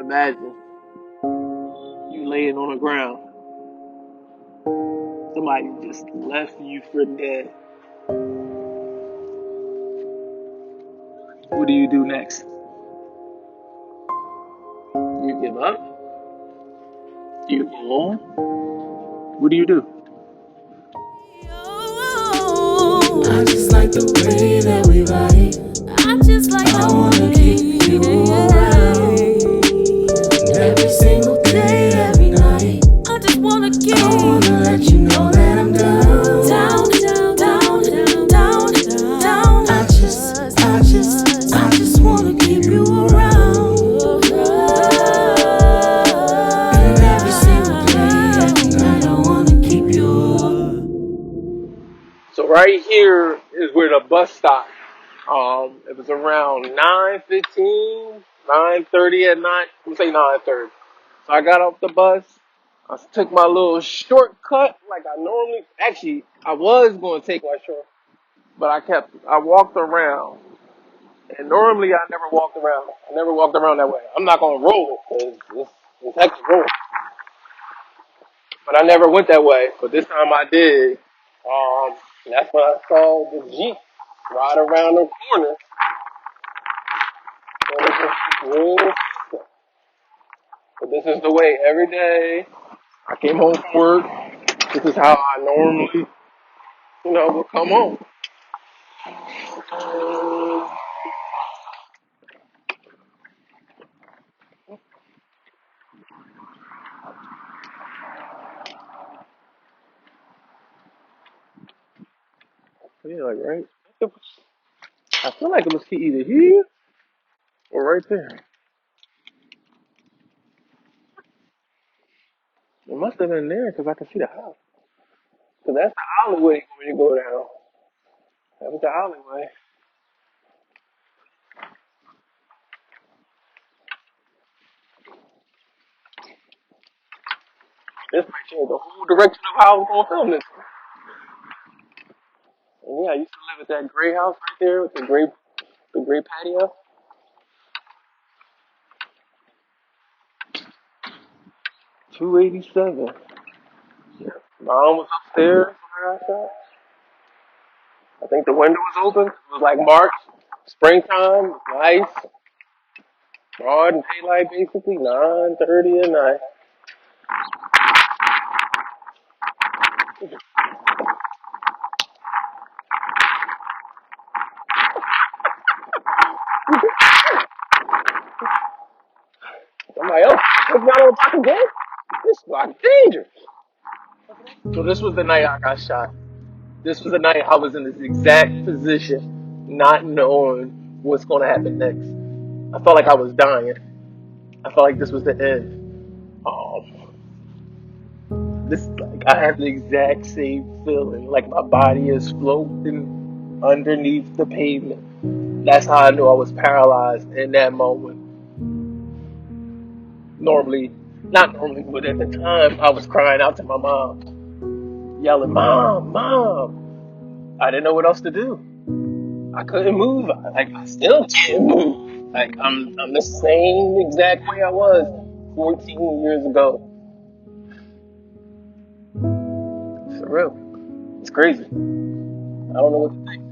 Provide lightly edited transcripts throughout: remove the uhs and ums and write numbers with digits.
Imagine you laying on the ground. Somebody just left you for dead. What do you do next? You give up? You go on? What do you do? I just like the way that we vibe. I wanna keep you around. Every single day, every night. I wanna let you know that I'm down. I just wanna keep you around. And every single day, every night, I wanna keep you around. So right here is where the bus stopped. It was around 9:15, 9:30 at night. I'm say 9:30. So I got off the bus. I took my little shortcut like I normally. Actually, I was going to take my short, but I walked around. And normally I never walked around. I never walked around that way. I'm not going to roll it because it's actually rolling. But I never went that way. But this time I did. That's when I saw the Jeep right around the corner. So it was just real simple. But this is the way every day I came home from work. This is how I normally, would come home. Yeah, like right. I feel like it was either here or right there. It must have been there because I can see the house. Because that's the alleyway when you go down. That was the alleyway. This might change the whole direction of how I was going to film this. And yeah, I used to live at that gray house right there with the gray patio. 287. Yeah. Mom was upstairs when I got shot. I think the window was open. It was like March, springtime, nice, broad daylight basically, 9:30 at night. Somebody else took me out on the block again? This block is dangerous. So this was the night I got shot. This was the night I was in this exact position, not knowing what's going to happen next. I felt like I was dying. I felt like this was the end. This like I have the exact same feeling, like my body is floating underneath the pavement. That's how I knew I was paralyzed in that moment. Normally, not normally, but at the time, I was crying out to my mom, yelling, "Mom, Mom!" I didn't know what else to do. I couldn't move. I still can't move. Like I'm the same exact way I was 14 years ago. For real, it's crazy. I don't know what to think.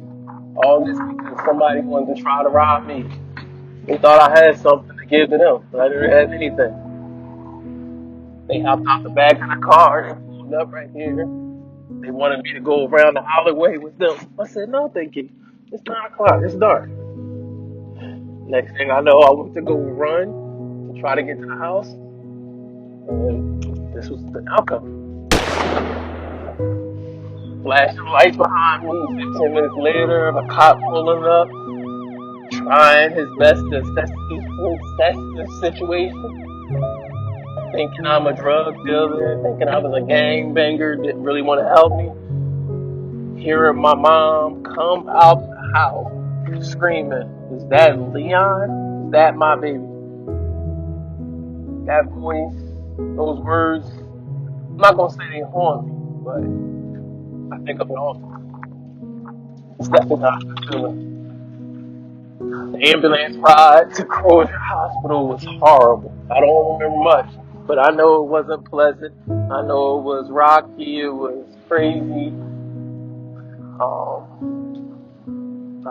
All this because somebody wanted to try to rob me. They thought I had something to give to them, but I didn't have anything. They hopped out the back of the car and pulled up right here. They wanted me to go around the alleyway with them. I said, no, thank you. It's 9 o'clock. It's dark. Next thing I know, I went to go run to try to get to the house. And this was the outcome. Flashing lights behind me. 15 minutes later, a cop pulling up, trying his best to assess the situation. Thinking I'm a drug dealer, thinking I was a gangbanger, didn't really want to help me. Hearing my mom come out the house screaming, "Is that Leon? Is that my baby?" That voice, those words, I'm not going to say they haunt me, but I think of it often. It's definitely not a good feeling. The ambulance ride to Crozier Hospital was horrible. I don't remember much, but I know it wasn't pleasant. I know it was rocky. It was crazy. I'll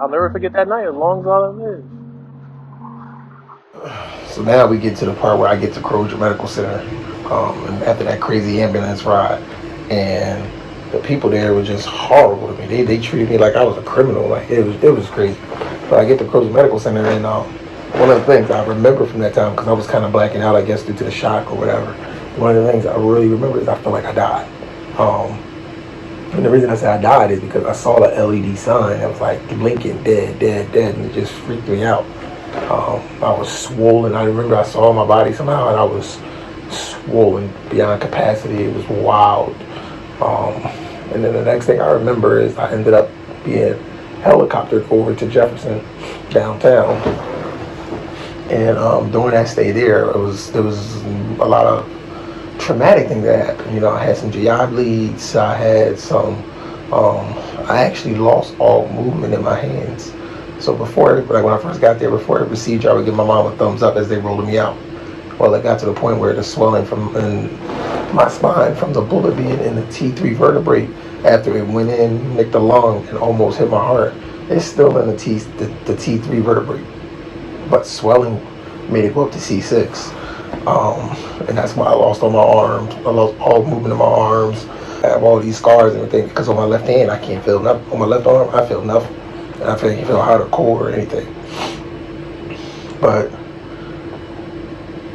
never forget that night as long as I live. So now we get to the part where I get to Crozier Medical Center, and after that crazy ambulance ride, and the people there were just horrible to me. They treated me like I was a criminal. Like it was crazy. But I get to Crozier Medical Center, and one of the things I remember from that time, because I was kind of blacking out, I guess, due to the shock or whatever. One of the things I really remember is I felt like I died. And the reason I say I died is because I saw the LED sign that was like blinking, dead, dead, dead, and it just freaked me out. I was swollen. I remember I saw my body somehow, and I was swollen beyond capacity. It was wild. And then the next thing I remember is I ended up being helicoptered over to Jefferson downtown. And during that stay there, there was a lot of traumatic things that happened. You know, I had some GI bleeds. I had some. I actually lost all movement in my hands. So before, like when I first got there, before the procedure, I would give my mom a thumbs up as they rolled me out. Well, it got to the point where the swelling from in my spine from the bullet being in the T3 vertebrae after it went in, nicked the lung, and almost hit my heart. It's still in the T3 vertebrae, but swelling made it go up to C6. And that's why I lost all my arms. I lost all movement in my arms. I have all these scars and everything because on my left hand I can't feel nothing. On my left arm I feel nothing. And I can't feel hot or cold or anything. But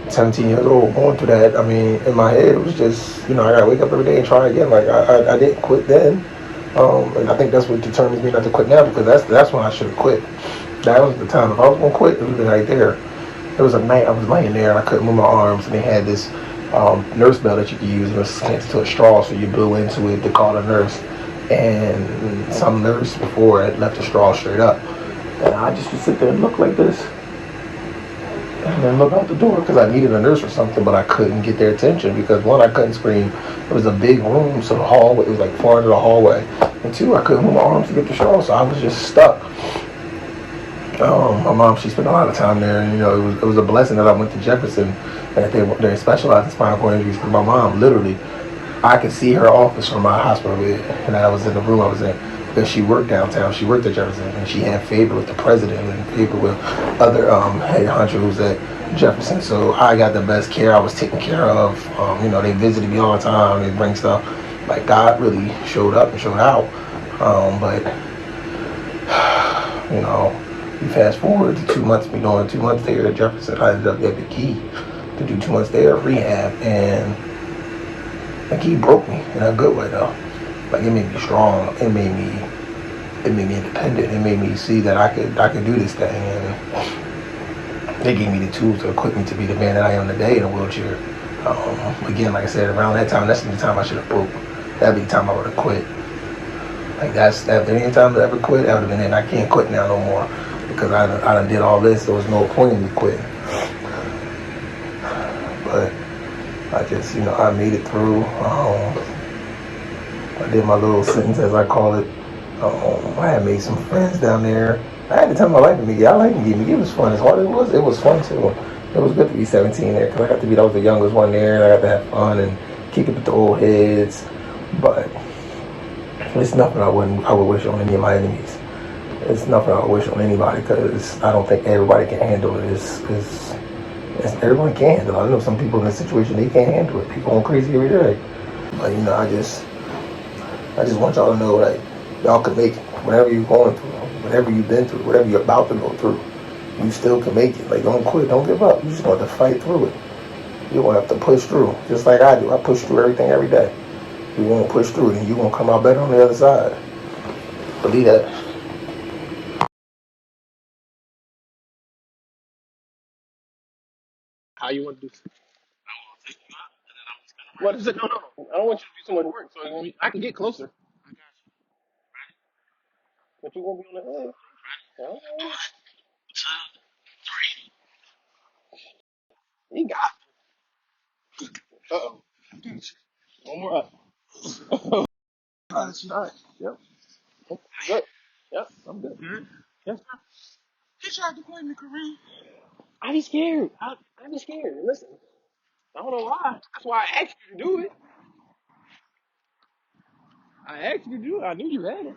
17 years old, going through that, I mean, in my head it was just, I gotta wake up every day and try again. Like I didn't quit then. And I think that's what determines me not to quit now, because that's when I should have quit. That was the time. If I was gonna quit, it would have been right there. There was a night I was laying there and I couldn't move my arms, and they had this nurse bell that you could use. It was connected to a straw, so you blew into it to call a nurse. And some nurse before had left the straw straight up. And I just would sit there and look like this. And then look out the door because I needed a nurse or something, but I couldn't get their attention because one, I couldn't scream. It was a big room, so the hallway, it was like far into the hallway. And two, I couldn't move my arms to get the straw, so I was just stuck. My mom, she spent a lot of time there, and it was a blessing that I went to Jefferson, and they specialized in spinal cord injuries, because my mom, literally, I could see her office from my hospital bed, and I was in the room I was in, because she worked downtown. She worked at Jefferson, and she had favor with the president and favor with other head honchos at Jefferson. So I got the best care. I was taken care of. They visited me all the time. They bring stuff. Like, God really showed up and showed out. But you fast forward to 2 months, me doing 2 months there at Jefferson. I ended up at McKee to do 2 months there of rehab, and McKee broke me in a good way though. Like, it made me strong. It made me independent. It made me see that I could do this thing, and they gave me the tools to equip me to be the man that I am today in a wheelchair. Again, like I said, around that time, that's the time I should have broke. That'd be the time I would have quit. Like, that any time I ever quit, that would have been it. And I can't quit now no more, because I done did all this. There was no point in me quitting. But I just, I made it through. I did my little sentence, as I call it. I had made some friends down there. I had to tell my life to McGee. I like McGee. McGee was fun. As hard as it was fun too. It was good to be 17 there, because I got to be, I was the youngest one there, and I got to have fun and kick it with the old heads. But it's nothing I would wish on any of my enemies. It's nothing I would wish on anybody, because I don't think everybody can handle it. Everyone can handle it. I know some people in this situation, they can't handle it. People going crazy every day. But I just want y'all to know that y'all can make it. Whatever you're going through, whatever you've been through, whatever you're about to go through, you still can make it. Like, don't quit, don't give up. You just going to have to fight through it. You're going to have to push through, just like I do. I push through everything every day. You're going to push through it, and you're going to come out better on the other side. Believe that. How you want to do this? What is it? No, no, no. I don't want you to do too much work. So I can get closer. But you won't be on the edge. Oh, you got it. Uh-oh. One more up. All right. Yep. I'm good. Yep. I'm good. Yes. He tried to quit me, Kareem. I be scared. I be scared. Listen, I don't know why. That's why I asked you to do it. I asked you to do it. I knew you had it.